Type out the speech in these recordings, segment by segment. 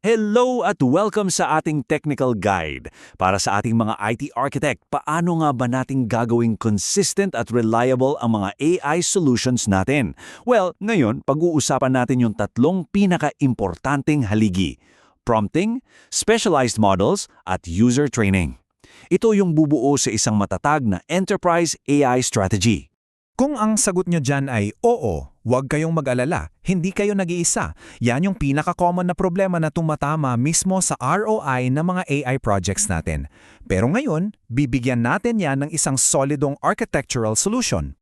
Hello at welcome sa ating technical guide. Para sa ating mga IT architect, paano nga ba nating gagawing consistent at reliable ang mga AI solutions natin? Well, ngayon, pag-uusapan natin yung tatlong pinaka-importanting haligi: prompting, specialized models, at user training. Ito yung bubuo sa isang matatag na enterprise AI strategy. Kung ang sagot nyo dyan ay oo, huwag kayong mag-alala, hindi kayo nag-iisa. Yan yung pinaka-common na problema na tumatama mismo sa ROI ng mga AI projects natin. Pero ngayon, bibigyan natin yan ng isang solidong architectural solution.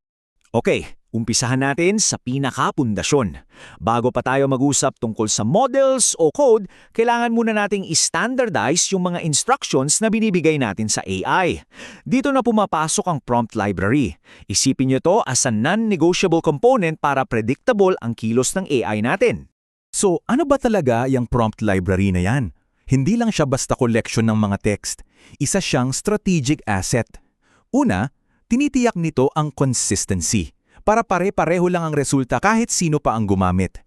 Okay, umpisahan natin sa pinaka-pundasyon. Bago pa tayo mag-usap tungkol sa models o code, kailangan muna nating i-standardize yung mga instructions na binibigay natin sa AI. Dito na pumapasok ang prompt library. Isipin nyo to as a non-negotiable component para predictable ang kilos ng AI natin. So, ano ba talaga yung prompt library na yan? Hindi lang siya basta collection ng mga text. Isa siyang strategic asset. Una, tinitiyak nito ang consistency, para pare-pareho lang ang resulta kahit sino pa ang gumamit.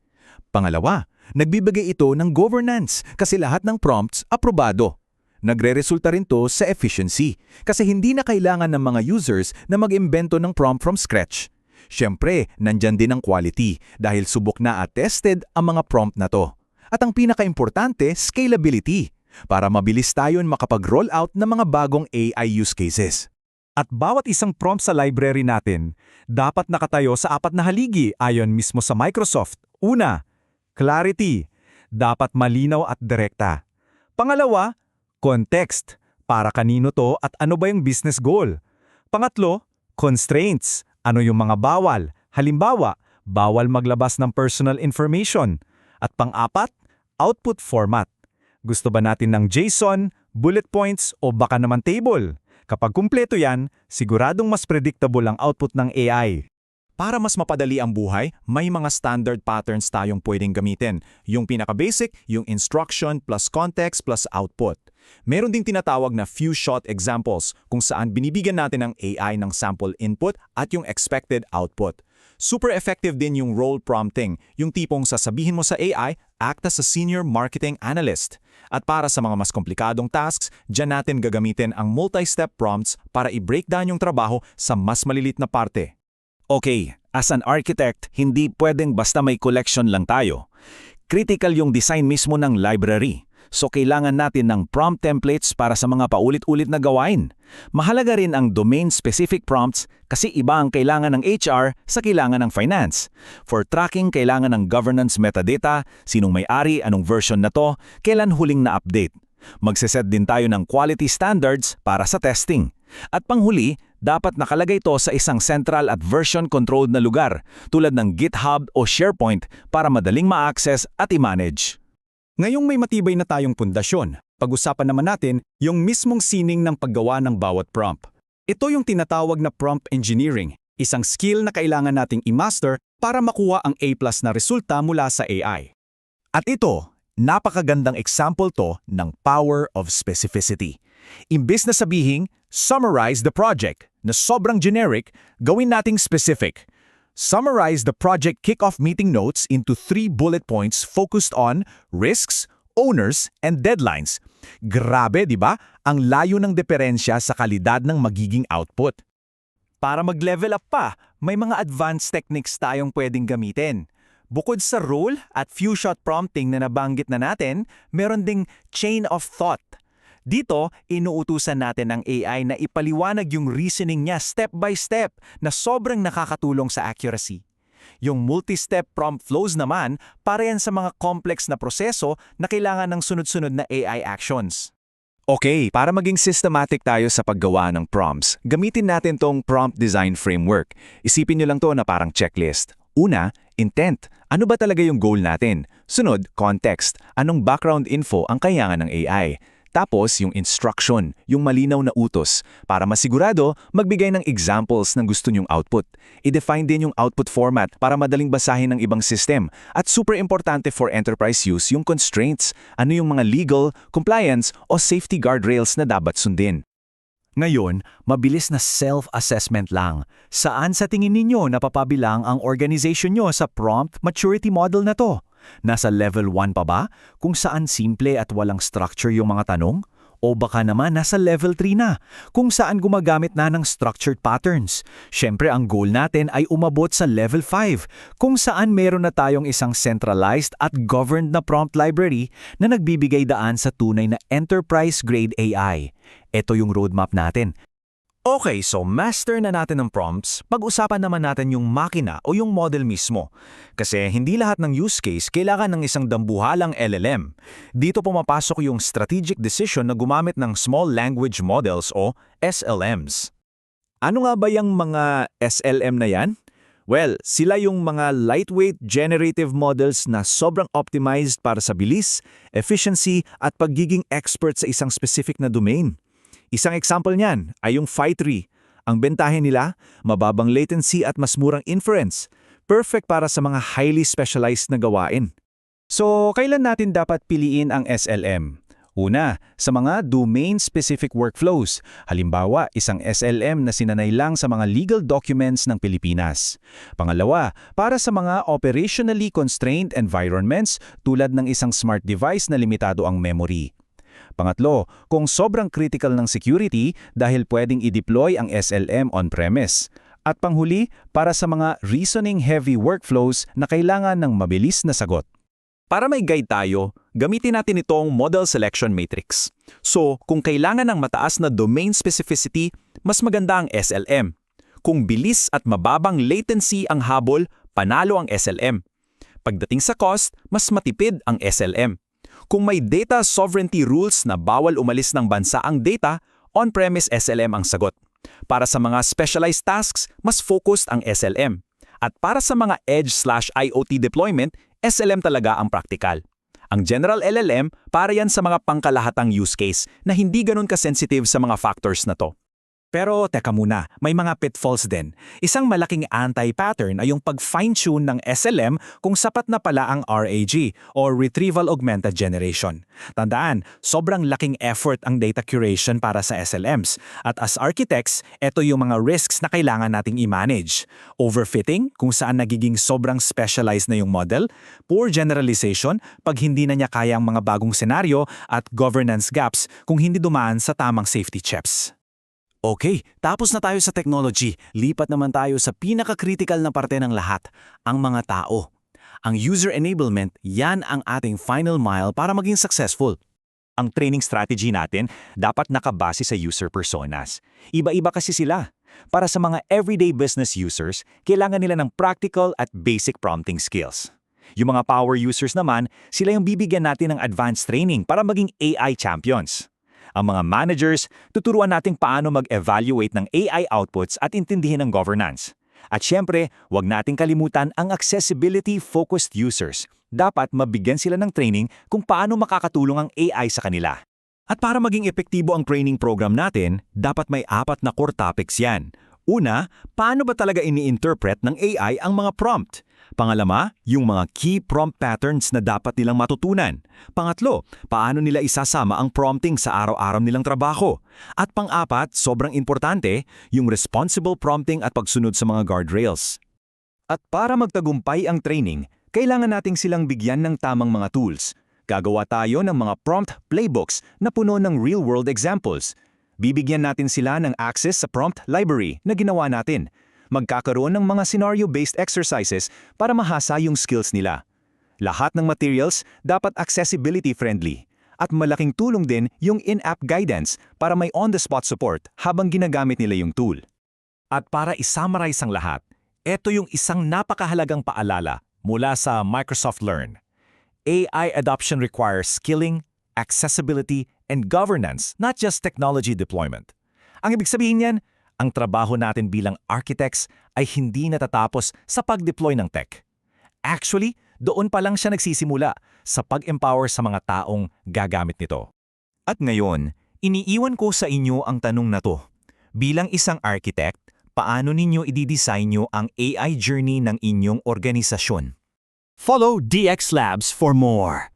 Pangalawa, nagbibigay ito ng governance kasi lahat ng prompts aprobado. Nagre-resulta rin to sa efficiency kasi hindi na kailangan ng mga users na mag-imbento ng prompt from scratch. Siyempre, nandyan din ang quality dahil subok na at tested ang mga prompt na to. At ang pinaka-importante, scalability, para mabilis tayon makapag-roll out ng mga bagong AI use cases. At bawat isang prompt sa library natin, dapat nakatayo sa 4 na haligi ayon mismo sa Microsoft. Una, clarity, dapat malinaw at direkta. Pangalawa, context, para kanino to at ano ba yung business goal. Pangatlo, constraints, ano yung mga bawal. Halimbawa, bawal maglabas ng personal information. At pang-apat, output format. Gusto ba natin ng JSON, bullet points o baka naman table? Kapag kumpleto yan, siguradong mas predictable ang output ng AI. Para mas mapadali ang buhay, may mga standard patterns tayong pwedeng gamitin. Yung pinaka-basic, yung instruction plus context plus output. Meron ding tinatawag na few-shot examples kung saan binibigyan natin ng AI ng sample input at yung expected output. Super effective din yung role prompting, yung tipong sasabihin mo sa AI, act as a senior marketing analyst. At para sa mga mas komplikadong tasks, dyan natin gagamitin ang multi-step prompts para i-breakdown yung trabaho sa mas malilit na parte. Okay, as an architect, hindi pwedeng basta may collection lang tayo. Critical yung design mismo ng library. So kailangan natin ng prompt templates para sa mga paulit-ulit na gawain. Mahalaga rin ang domain-specific prompts kasi iba ang kailangan ng HR sa kailangan ng finance. For tracking, kailangan ng governance metadata, sinong may-ari, anong version na to, kailan huling na-update. Magseset din tayo ng quality standards para sa testing. At panghuli, dapat nakalagay to sa isang central at version-controlled na lugar tulad ng GitHub o SharePoint para madaling ma-access at i-manage. Ngayong may matibay na tayong pundasyon, pag-usapan naman natin yung mismong sining ng paggawa ng bawat prompt. Ito yung tinatawag na prompt engineering, isang skill na kailangan nating i-master para makuha ang A+ na resulta mula sa AI. At ito, napakagandang example to ng power of specificity. Imbes na sabihing, summarize the project, na sobrang generic, gawin nating specific. Summarize the project kickoff meeting notes into 3 bullet points focused on risks, owners, and deadlines. Grabe, di ba? Ang layo ng diferensya sa kalidad ng magiging output. Para mag-level up pa, may mga advanced techniques tayong pwedeng gamitin. Bukod sa role at few-shot prompting na nabanggit na natin, meron ding chain of thought. Dito, inuutusan natin ang AI na ipaliwanag yung reasoning niya step by step na sobrang nakakatulong sa accuracy. Yung multi-step prompt flows naman, para yan sa mga complex na proseso na kailangan ng sunod-sunod na AI actions. Okay, para maging systematic tayo sa paggawa ng prompts, gamitin natin tong prompt design framework. Isipin nyo lang to na parang checklist. Una, intent. Ano ba talaga yung goal natin? Sunod, context. Anong background info ang kailangan ng AI? Tapos, yung instruction, yung malinaw na utos. Para masigurado, magbigay ng examples ng gusto nyong output. I-define din yung output format para madaling basahin ng ibang system. At super importante for enterprise use yung constraints. Ano yung mga legal, compliance, o safety guardrails na dapat sundin. Ngayon, mabilis na self-assessment lang. Saan sa tingin ninyo napapabilang ang organization nyo sa prompt maturity model na to? Nasa level 1 pa ba, kung saan simple at walang structure yung mga tanong? O baka naman nasa level 3 na, kung saan gumagamit na ng structured patterns. Siyempre ang goal natin ay umabot sa level 5, kung saan meron na tayong isang centralized at governed na prompt library na nagbibigay daan sa tunay na enterprise-grade AI. Ito yung roadmap natin. Okay, so master na natin ng prompts, pag-usapan naman natin yung makina o yung model mismo. Kasi hindi lahat ng use case kailangan ng isang dambuhalang LLM. Dito pumapasok yung strategic decision na gumamit ng Small Language Models o SLMs. Ano nga ba yung mga SLM na yan? Well, sila yung mga lightweight generative models na sobrang optimized para sa bilis, efficiency at pagiging expert sa isang specific na domain. Isang example niyan ay yung Phi-3. Ang bentahe nila, mababang latency at mas murang inference. Perfect para sa mga highly specialized na gawain. So, kailan natin dapat piliin ang SLM? Una, sa mga domain-specific workflows. Halimbawa, isang SLM na sinanay lang sa mga legal documents ng Pilipinas. Pangalawa, para sa mga operationally constrained environments tulad ng isang smart device na limitado ang memory. Pangatlo, kung sobrang critical ng security dahil pwedeng i-deploy ang SLM on-premise. At panghuli, para sa mga reasoning-heavy workflows na kailangan ng mabilis na sagot. Para may guide tayo, gamitin natin itong Model Selection Matrix. So, kung kailangan ng mataas na domain specificity, mas maganda ang SLM. Kung bilis at mababang latency ang habol, panalo ang SLM. Pagdating sa cost, mas matipid ang SLM. Kung may data sovereignty rules na bawal umalis ng bansa ang data, on-premise SLM ang sagot. Para sa mga specialized tasks, mas focused ang SLM. At para sa mga edge/IoT deployment, SLM talaga ang practical. Ang general LLM, para yan sa mga pangkalahatang use case na hindi ganun ka-sensitive sa mga factors na to. Pero teka muna, may mga pitfalls din. Isang malaking anti-pattern ay yung pag-fine-tune ng SLM kung sapat na pala ang RAG o Retrieval Augmented Generation. Tandaan, sobrang laking effort ang data curation para sa SLMs. At as architects, ito yung mga risks na kailangan nating i-manage. Overfitting, kung saan nagiging sobrang specialized na yung model, poor generalization, pag hindi na niya kaya ang mga bagong senaryo, at governance gaps kung hindi dumaan sa tamang safety checks. Okay, tapos na tayo sa technology. Lipat naman tayo sa pinaka-critical na parte ng lahat, ang mga tao. Ang user enablement, yan ang ating final mile para maging successful. Ang training strategy natin dapat nakabase sa user personas. Iba-iba kasi sila. Para sa mga everyday business users, kailangan nila ng practical at basic prompting skills. Yung mga power users naman, sila yung bibigyan natin ng advanced training para maging AI champions. Ang mga managers, tuturuan natin paano mag-evaluate ng AI outputs at intindihin ang governance. At syempre, huwag nating kalimutan ang accessibility-focused users. Dapat mabigyan sila ng training kung paano makakatulong ang AI sa kanila. At para maging epektibo ang training program natin, dapat may 4 na core topics yan. Una, paano ba talaga ini-interpret ng AI ang mga prompt? Pangalawa, yung mga key prompt patterns na dapat nilang matutunan. Pangatlo, paano nila isasama ang prompting sa araw-araw nilang trabaho. At pang-apat, sobrang importante, yung responsible prompting at pagsunod sa mga guardrails. At para magtagumpay ang training, kailangan nating silang bigyan ng tamang mga tools. Gagawa tayo ng mga prompt playbooks na puno ng real-world examples. Bibigyan natin sila ng access sa prompt library na ginawa natin. Magkakaroon ng mga scenario-based exercises para mahasa yung skills nila. Lahat ng materials dapat accessibility-friendly. At malaking tulong din yung in-app guidance para may on-the-spot support habang ginagamit nila yung tool. At para isummarize ang lahat, ito yung isang napakahalagang paalala mula sa Microsoft Learn. AI adoption requires skilling, accessibility, and governance, not just technology deployment. Ang ibig sabihin niyan, ang trabaho natin bilang architects ay hindi natatapos sa pag-deploy ng tech. Actually, doon pa lang siya nagsisimula sa pag-empower sa mga taong gagamit nito. At ngayon, iniiwan ko sa inyo ang tanong na to. Bilang isang architect, paano ninyo i-design nyo ang AI journey ng inyong organisasyon? Follow DX Labs for more.